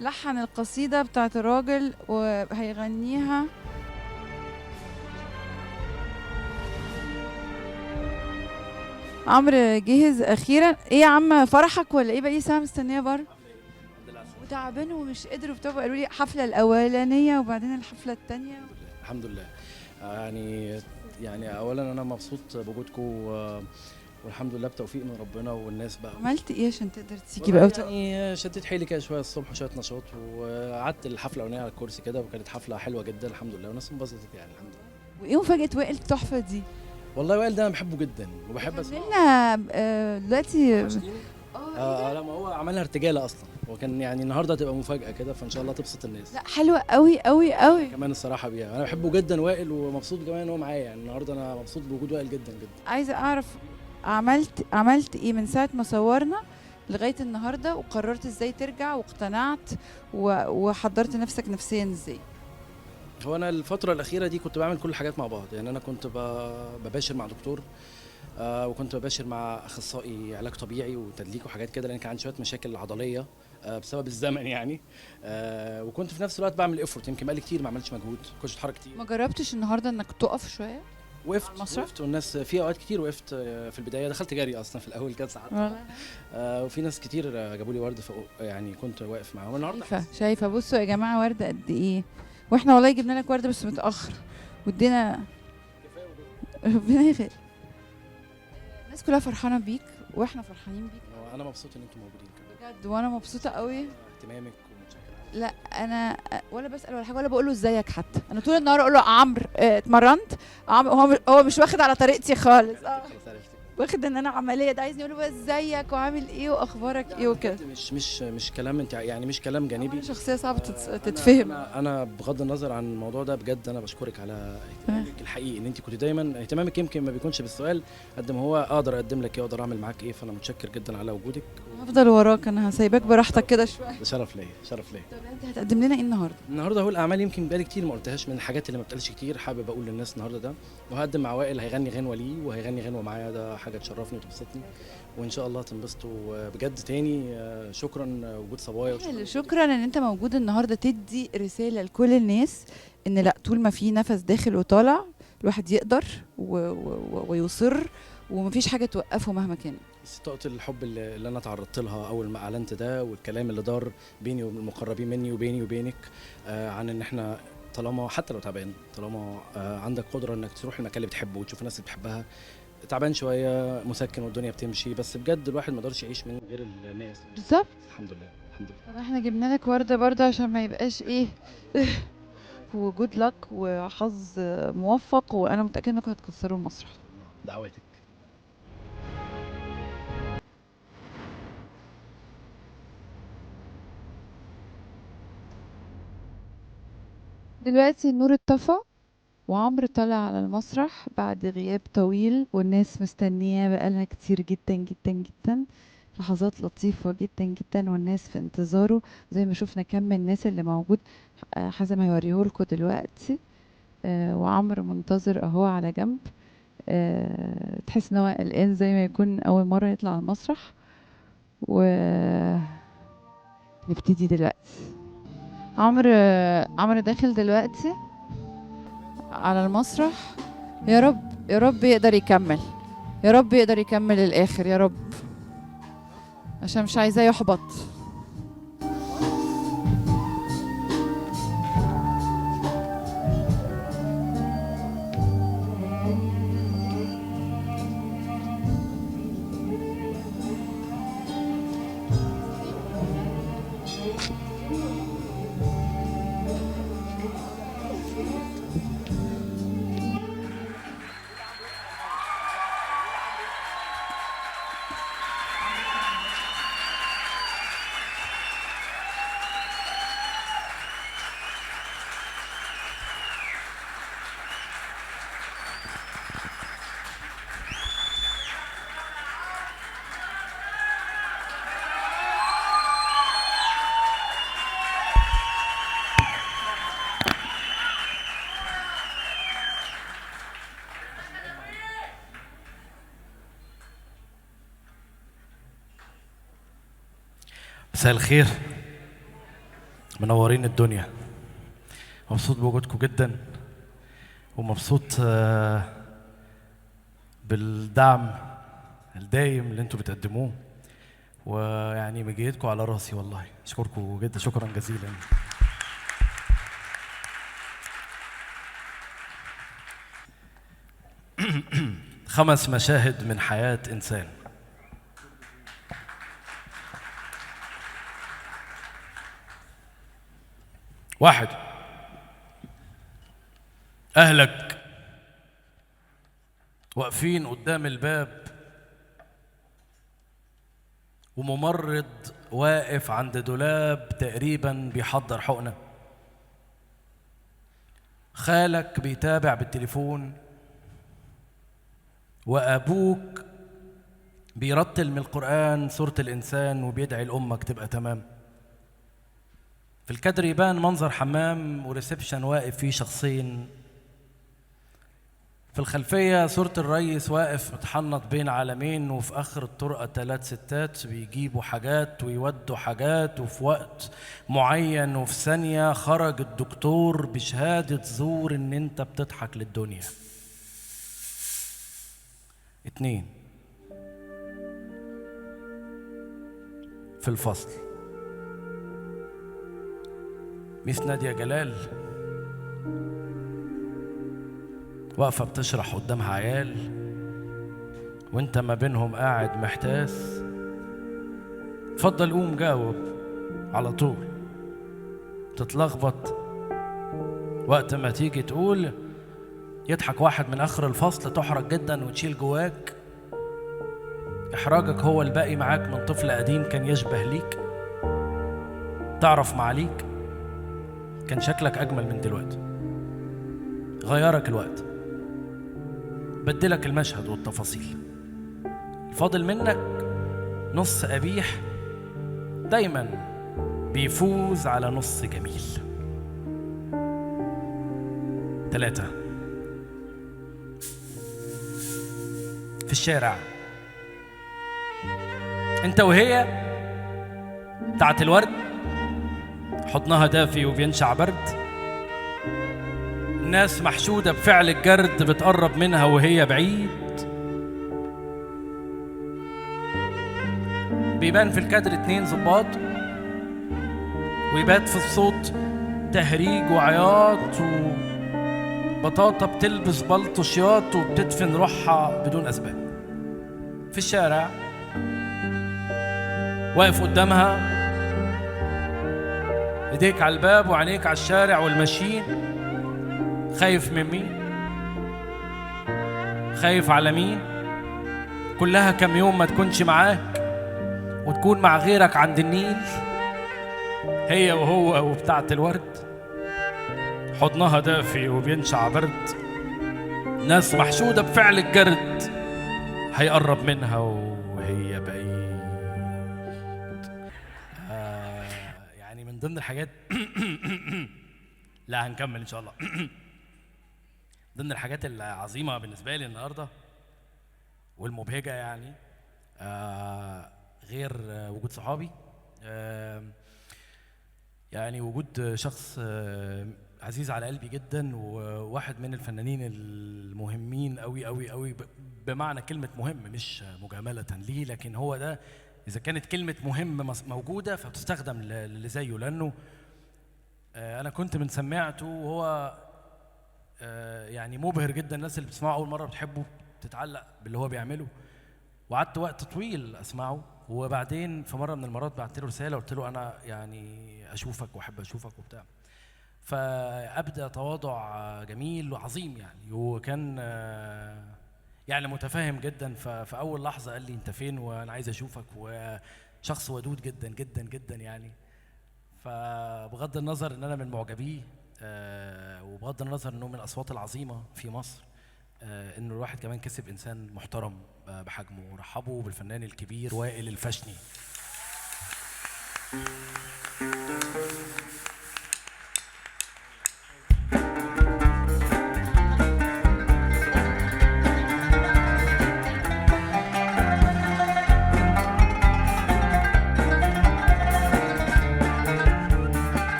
لحن القصيدة بتاعت الراجل وهيغنيها عمرو جهز أخيرا. إيه يا عم، فرحك ولا إيه؟ بقالي ساعة مستنية بره الحمد لله على السلامة. وتعبان ومش قادر وبتاع. قالوا لي الحفلة الأولانية وبعدين الحفلة التانية. الحمد لله. يعني اولا انا مبسوط بوجودكم والحمد لله بتوفيق من ربنا والناس بقى. عملت إيه عشان تقدر تيجي والله بقى وتقف؟ يعني شديت حيلي كده شويه الصبح وشويه نشاط وقعدت الحفله الاولانيه على الكرسي كده وكانت حفله حلوه جدا الحمد لله والناس انبسطت يعني الحمد لله. وإيه مفاجأة وائل التحفة دي؟ والله وائل ده انا بحبه جدا وبحب غني اسمعه. لنا دلوقتي. وحشتيني. لا ما هو عملها ارتجاله اصلا، هو كان يعني النهارده هتبقى مفاجاه كده فان شاء الله تبسط الناس. لا حلوة قوي قوي قوي. كمان الصراحه بيها انا بحبه جدا وائل ومبسوط كمان ان هو معايا يعني النهارده انا مبسوط بوجود وائل جدا جدا. عايزة أعرف عملت إيه من ساعة ما صورنا لغاية النهاردة، وقررت إزاي ترجع واقتنعت وحضرت نفسك نفسيا إزاي؟ هو انا الفتره الاخيره دي كنت بعمل كل الحاجات مع بعض، يعني انا كنت بباشر مع دكتور وكنت بباشر مع اخصائي علاج طبيعي وتدليك وحاجات كده لان كان عندي شويه مشاكل عضليه بسبب الزمن يعني وكنت في نفس الوقت بعمل افورت، يمكن بقالي كتير ما عملتش مجهود، كنتش بتحرك كتير. ما جربتش النهاردة إنك تقف شوية على المسرح؟ وقفت والناس في اوقات كتير وقفت في البدايه دخلت جري اصلا في الاول كده ساعات وفي ناس كتير جابوا لي ورد فوق يعني كنت واقف معاهم النهارده. شايفة بصوا يا جماعة وردة قد إيه، وإحنا والله جبنا لك وردة بس متأخر وادينا. ربنا يخير. الناس كلها فرحانة بيك وإحنا فرحانين بيك انا مبسوط ان انتم موجودين كمان بجد، وأنا مبسوطة قوي. اهتمامك ومتشكر. لا انا ولا بسال ولا حاجه ولا بقول له ازيك حتى، انا طول النهار اقول له عمرو اتمرنت. عمرو هو مش واخد على طريقتي خالص. خلاص عرفتك. واخد ان انا عمليه، ده عايزني اقول له بقى ازيك وعامل ايه واخبارك ايه وكده. مش كلام انت يعني مش كلام جانبي. أنا شخصيه صعبه أنا تتفهم. أنا بغض النظر عن الموضوع ده بجد انا بشكرك على اهتمامك الحقيقي ان انت كنت دايما اهتمامك يمكن ما بيكونش بالسؤال قد ما هو اقدر اقدم لك ايه واقدر اعمل معاك ايه، فانا متشكر جدا على وجودك. هفضل وراك، انا هسيبك براحتك كده شويه. ده شرف ليا شرف ليا. طب انت هتقدم لنا ايه النهارده؟ النهارده هو الاعمال يمكن بقالي كتير ما قلتهاش، من الحاجات اللي ما بتقالش كتير حابب اقول للناس النهارده ده، وهقدم مع وائل هيغني غنوه ليه وهيغني غنوه معايا، ده حاجه تشرفني وتبسطني وان شاء الله تنبسطوا بجد. تاني شكرا وجود صبايا شكرا ان انت موجود النهارده تدي رساله لكل الناس ان لا، طول ما في نفس داخل وطالع الواحد يقدر ويصر ومفيش حاجه توقفه مهما كان. بس طاقة الحب اللي انا تعرضت لها اول ما اعلنت ده والكلام اللي دار بيني والمقربين مني وبيني وبينك عن ان احنا طالما حتى لو تعبان طالما عندك قدره انك تروح المكان اللي بتحبه وتشوف الناس اللي بتحبها، تعبان شويه مسكن والدنيا بتمشي، بس بجد الواحد ما يقدرش يعيش من غير الناس. بالظبط. الحمد لله الحمد لله. طب احنا جبنا لك ورده برضه عشان ما يبقاش ايه وجود لك وحظ موفق، وانا متاكده انكم هتكسروا المسرح. دعواتك. دلوقتي النور اتطفى وعمرو طلع على المسرح بعد غياب طويل، والناس مستنياه بقالها كتير جدا جدا جدا. لحظات لطيفة جدا جدا والناس في انتظاره زي ما شفنا كم من الناس اللي موجود. حازم هيوريهولكوا دلوقتي. وعمرو منتظر اهو على جنب. تحس ان هو قلقان زي ما يكون اول مرة يطلع على المسرح. و نبتدي دلوقتي. عمرو داخل دلوقتي على المسرح. يا رب يا رب يقدر يكمل، يا رب يقدر يكمل الآخر يا رب، عشان مش عايزاه يحبط. مساء الخير. منورين الدنيا. مبسوط بوجودكم جدا، ومبسوط بالدعم الدايم اللي انتوا بتقدموه، ويعني مجيتكم على راسي والله. اشكركم جدا، شكرا جزيلا. خمس مشاهد من حياة إنسان. واحد، أهلك واقفين قدام الباب وممرض واقف عند دولاب تقريبا بيحضر حقنة، خالك بيتابع بالتليفون، وأبوك بيرتل من القرآن سورة الإنسان وبيدعي لأمك تبقى تمام. في الكادر يبان منظر حمام وريسبشن واقف فيه شخصين، في الخلفية صورة الريس واقف متحنط بين عالمين، وفي آخر الطرقة 3 ستات بيجيبوا حاجات ويودوا حاجات، وفي وقت معين وفي ثانية خرج الدكتور بشهادة زور إن أنت بتضحك للدنيا. 2، في الفصل ميس نادية جلال واقفة بتشرح قدامها عيال، وانت ما بينهم قاعد محتاس. اتفضل قوم جاوب على طول، تتلخبط وقت ما تيجي تقول يضحك واحد من آخر الفصل، تحرج جدا وتشيل جواك. إحراجك هو الباقي معاك من طفل قديم كان يشبه ليك، تعرف معاليك كان شكلك أجمل من دلوقتي. غيرك الوقت، بدلك المشهد والتفاصيل، الفاضل منك نص قبيح دايما بيفوز على نص جميل. 3، في الشارع انت وهي بتاعت الورد، حضنها دافي وبينشع برد، الناس محشودة بفعل الجرد بتقرب منها وهي بعيد. بيبان في الكادر 2 ظباط، ويبات في الصوت تهريج وعياط، وبطاطا بتلبس بلطو شياط وبتدفن روحها بدون أسباب. في الشارع واقف قدامها، ايديك على الباب وعينيك على الشارع والماشيين. خايف من مين؟ خايف على مين؟ كلها كم يوم ما تكونش معاك وتكون مع غيرك عند النيل، هي وهو وبتاعة الورد، حضنها دافي وبينشع برد، ناس محشودة بفعل الجرد هيقرب منها وهي بعيد. يعني من ضمن الحاجات لا هنكمل إن شاء الله. ضمن الحاجات العظيمة بالنسبة لي النهاردة والمبهجة يعني غير وجود صحابي، يعني وجود شخص عزيز على قلبي جدا، وواحد من الفنانين المهمين قوي قوي قوي، بمعنى كلمة مهم مش مجاملة ليه، لكن هو ده إذا كانت كلمة مهم موجودة فبتستخدم اللي زيه، لأنه أنا كنت من سمعته وهو يعني مبهر جدا. الناس اللي بتسمعه أول مرة بتحبه، تتعلق باللي هو بيعمله، وقعدت وقت طويل أسمعه. وبعدين في مرة من المرات بعت له رسالة قلت له أنا يعني أشوفك وأحب أشوفك وبتاع، فأبدأ تواضع جميل وعظيم يعني، وكان يعني متفاهم جدا. في أول لحظة قال لي أنت فين وأنا عايز أشوفك، وشخص ودود جدا جدا جدا يعني. فبغض النظر ان انا من معجبيه وبغض النظر انه من الاصوات العظيمه في مصر، انه الواحد كمان كسب انسان محترم بحجمه. رحبوا بالفنان الكبير وائل الفشني.